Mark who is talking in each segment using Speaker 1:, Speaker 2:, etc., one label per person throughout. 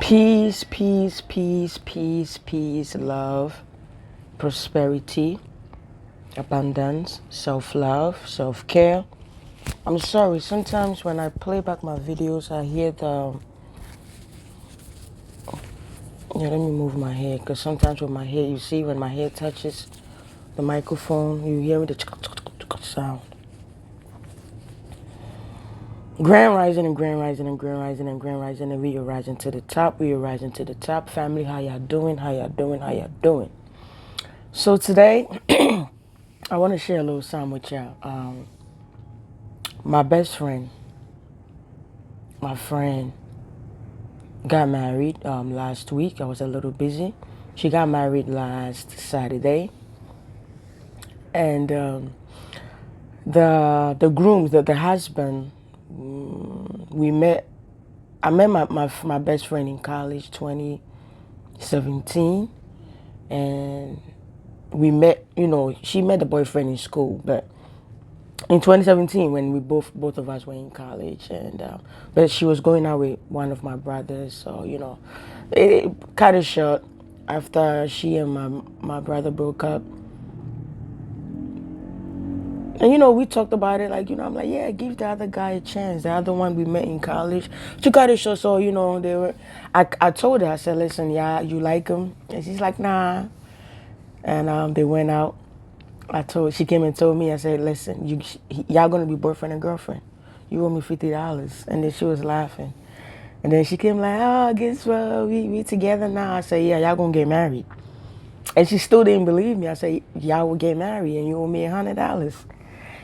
Speaker 1: Peace, peace, peace, peace, peace, love, prosperity, abundance, self-love, self-care. I'm sorry, sometimes when I play back my videos, I hear let me move my hair, because sometimes with my hair, you see when my hair touches the microphone, you hear the sound. Grand rising and grand rising and grand rising and grand rising, and we are rising to the top. We are rising to the top. Family, how y'all doing? How y'all doing? How y'all doing? So today, I want to share a little something with y'all. My best friend, my friend, got married last week. I was a little busy. She got married last Saturday, and the grooms, the husband, we met. I met my best friend in college, 2017, and we met. She met the boyfriend in school, but in 2017 when we both of us were in college, and but she was going out with one of my brothers, so it cut it short. After she and my brother broke up, and we talked about it, like, I'm like, yeah, give the other guy a chance, the other one we met in college. She cut it short, so they were, I told her, I said, listen, yeah, you like him? And she's like, nah. And they went out. She came and told me, I said, listen, y'all gonna be boyfriend and girlfriend. You owe me $50. And then she was laughing. And then she came like, oh, guess what? We together now. I said, yeah, y'all gonna get married. And she still didn't believe me. I said, y'all will get married and you owe me $100.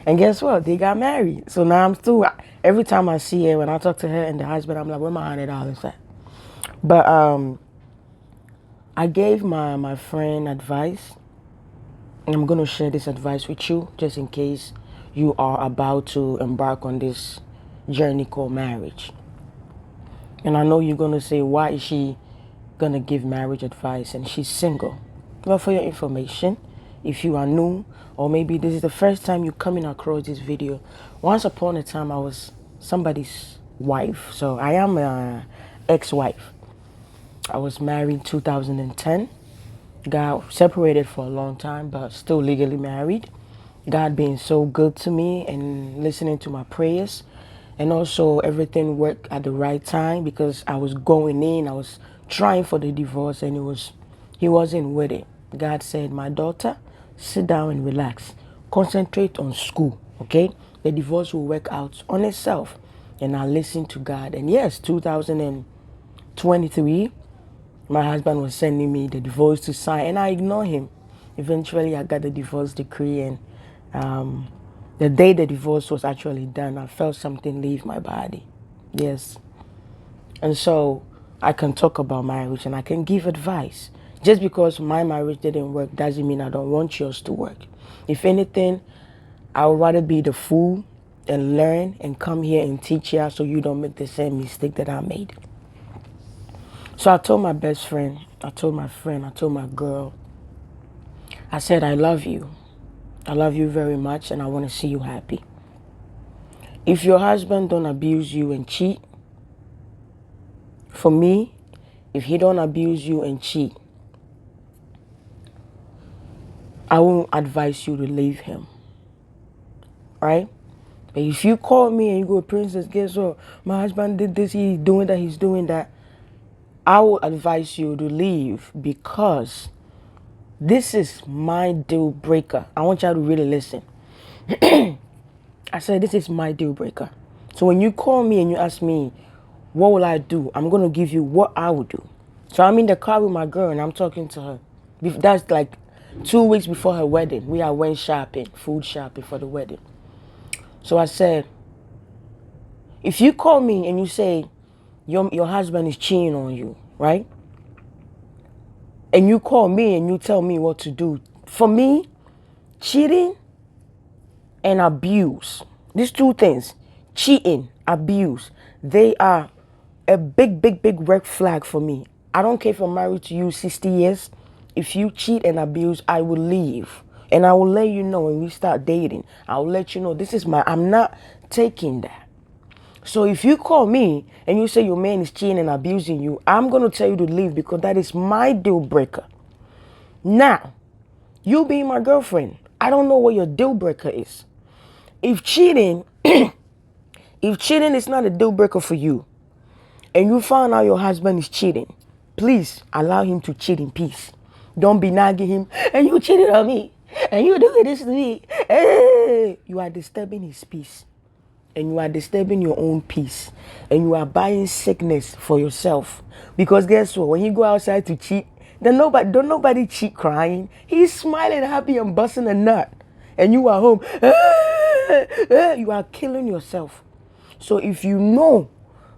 Speaker 1: And guess what? They got married. So now I'm still, every time I see her, when I talk to her and the husband, I'm like, where my $100 at? But I gave my friend advice. And I'm going to share this advice with you just in case you are about to embark on this journey called marriage. And I know you're going to say, why is she going to give marriage advice and she's single? Well, for your information, if you are new, or maybe this is the first time you're coming across this video, once upon a time I was somebody's wife. So I am an ex-wife. I was married in 2010. Got separated for a long time, but still legally married. God being so good to me and listening to my prayers. And also everything worked at the right time, because I was going in, I was trying for the divorce, and he wasn't with it. God said, my daughter, sit down and relax. Concentrate on school, okay? The divorce will work out on itself. And I listened to God. And yes, 2023, my husband was sending me the divorce to sign, and I ignored him. Eventually, I got the divorce decree, and the day the divorce was actually done, I felt something leave my body. Yes. And so I can talk about marriage and I can give advice. Just because my marriage didn't work doesn't mean I don't want yours to work. If anything, I would rather be the fool and learn and come here and teach you so you don't make the same mistake that I made. So I told my best friend, I told my friend, I told my girl, I said, I love you. I love you very much, and I want to see you happy. If your husband don't abuse you and cheat, for me, if he don't abuse you and cheat, I won't advise you to leave him. Right? But if you call me and you go, Princess, guess what? My husband did this, he's doing that. I will advise you to leave, because this is my deal breaker. I want y'all to really listen. I said, this is my deal breaker. So when you call me and you ask me, what will I do? I'm going to give you what I would do. So I'm in the car with my girl and I'm talking to her. That's like 2 weeks before her wedding. We went shopping, food shopping for the wedding. So I said, if you call me and you say your husband is cheating on you, right? And you call me and you tell me what to do. For me, cheating and abuse, these two things, cheating, abuse, they are a big red flag for me. I don't care if I'm married to you 60 years. If you cheat and abuse, I will leave. And I will let you know when we start dating. I will let you know I'm not taking that. So if you call me and you say your man is cheating and abusing you, I'm going to tell you to leave because that is my deal breaker. Now, you being my girlfriend, I don't know what your deal breaker is. If cheating, if cheating is not a deal breaker for you, and you found out your husband is cheating, please allow him to cheat in peace. Don't be nagging him, and you cheated on me, and you doing this to me. Hey, you are disturbing his peace, and you are disturbing your own peace, and you are buying sickness for yourself. Because guess what? When you go outside to cheat, then don't nobody cheat crying. He's smiling, happy, and busting a nut, and you are home. You are killing yourself. So if you know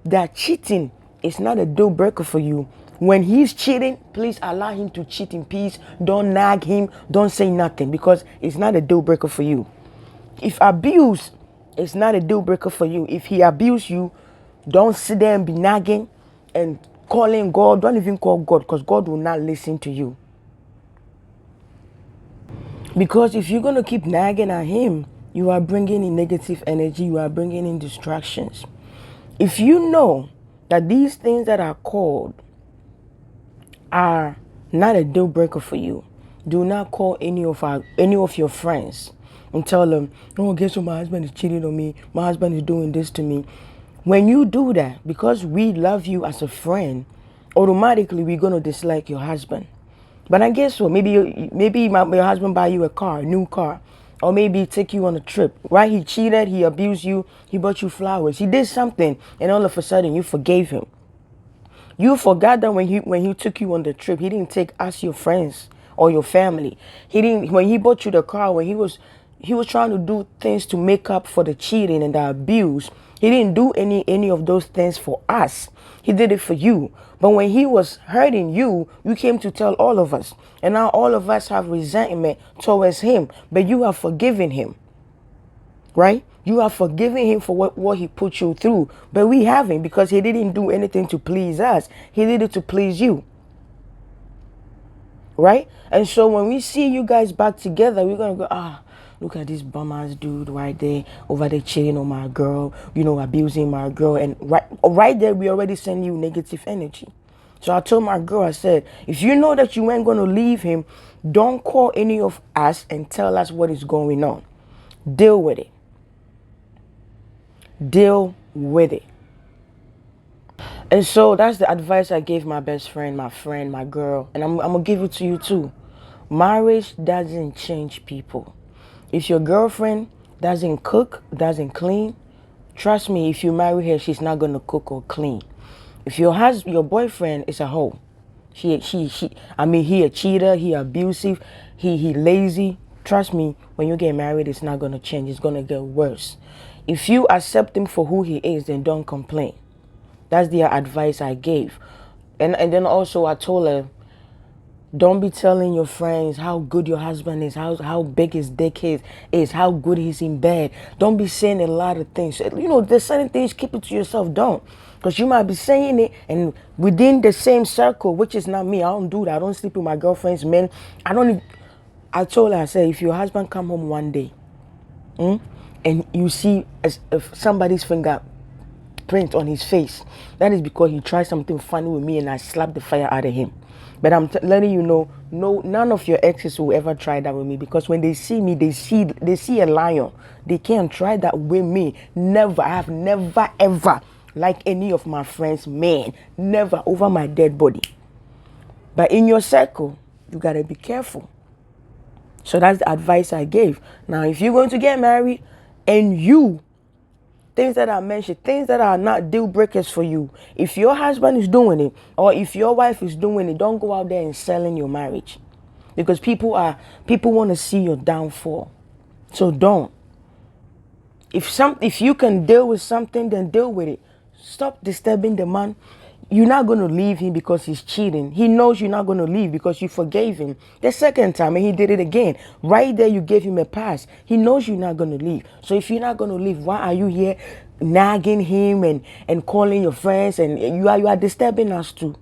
Speaker 1: that cheating is not a deal breaker for you, when he's cheating, please allow him to cheat in peace. Don't nag him. Don't say nothing because it's not a deal breaker for you. If abuse is not a deal breaker for you, if he abuse you, don't sit there and be nagging and calling God. Don't even call God because God will not listen to you. Because if you're going to keep nagging at him, you are bringing in negative energy. You are bringing in distractions. If you know that these things that are called are not a deal breaker for you, do not call any of your friends and tell them, "Oh, guess what? My husband is cheating on me. My husband is doing this to me." When you do that, because we love you as a friend, automatically we're gonna dislike your husband. But I guess what? Maybe your husband buy you a new car, or maybe take you on a trip. Right? He cheated, he abused you, he bought you flowers, he did something, and all of a sudden you forgave him. You forgot that when he took you on the trip, he didn't take us your friends or your family. He didn't when he bought you the car, when he was trying to do things to make up for the cheating and the abuse. He didn't do any of those things for us. He did it for you. But when he was hurting you, you came to tell all of us. And now all of us have resentment towards him, but you have forgiven him. Right? You are forgiving him for what he put you through. But we haven't, because he didn't do anything to please us. He did it to please you. Right? And so when we see you guys back together, we're going to go, look at this bum ass dude right there, over there cheating on my girl, abusing my girl. And right there, we already send you negative energy. So I told my girl, I said, if you know that you ain't going to leave him, don't call any of us and tell us what is going on. Deal with it. Deal with it. And so that's the advice I gave my best friend, my friend, my girl. And I'm going to give it to you too. Marriage doesn't change people. If your girlfriend doesn't cook, doesn't clean, trust me, if you marry her, she's not going to cook or clean. If your boyfriend is a hoe, he a cheater, he abusive, he lazy, trust me, when you get married, it's not going to change. It's going to get worse. If you accept him for who he is, then don't complain. That's the advice I gave. And then also I told her, don't be telling your friends how good your husband is, how big his dick is, how good he's in bed. Don't be saying a lot of things. There's certain things, keep it to yourself. Don't. Because you might be saying it and within the same circle, which is not me. I don't do that. I don't sleep with my girlfriend's men. I told her, I said, if your husband come home one day and you see if somebody's fingerprint on his face, that is because he tried something funny with me and I slapped the fire out of him. But I'm letting you know, no, none of your exes will ever try that with me, because when they see me, they see a lion. They can't try that with me. Never. I have never ever liked any of my friends' men. Never, over my dead body. But in your circle, you gotta be careful. So that's the advice I gave. Now, if you're going to get married and things that I mentioned, things that are not deal breakers for you, if your husband is doing it or if your wife is doing it, don't go out there and selling your marriage, because people want to see your downfall. So don't. If you can deal with something, then deal with it. Stop disturbing the man. You're not going to leave him because he's cheating. He knows you're not going to leave because you forgave him the second time and he did it again. Right there, you gave him a pass. He knows you're not going to leave. So if you're not going to leave, why are you here nagging him and calling your friends? And you are disturbing us too.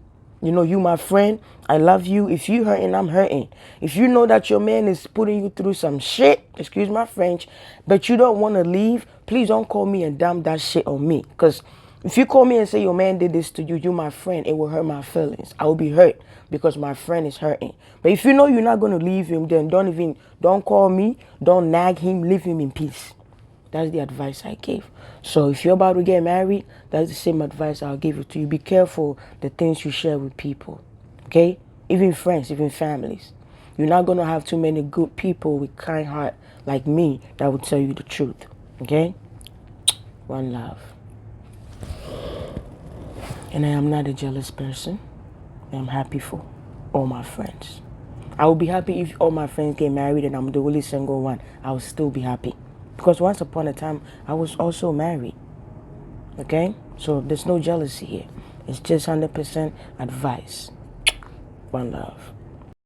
Speaker 1: You know, you my friend. I love you. If you hurting, I'm hurting. If you know that your man is putting you through some shit, excuse my French, but you don't want to leave, please don't call me and dump that shit on me. Because if you call me and say your man did this to you, you my friend, it will hurt my feelings. I will be hurt because my friend is hurting. But if you know you're not going to leave him, then don't call me, don't nag him, leave him in peace. That's the advice I gave. So if you're about to get married, that's the same advice I'll give it to you. Be careful the things you share with people. Okay? Even friends, even families. You're not going to have too many good people with kind heart like me that will tell you the truth. Okay? One love. And I am not a jealous person. I'm happy for all my friends. I would be happy if all my friends get married and I'm the only single one. I would still be happy. Because once upon a time, I was also married. Okay? So there's no jealousy here. It's just 100% advice. One love.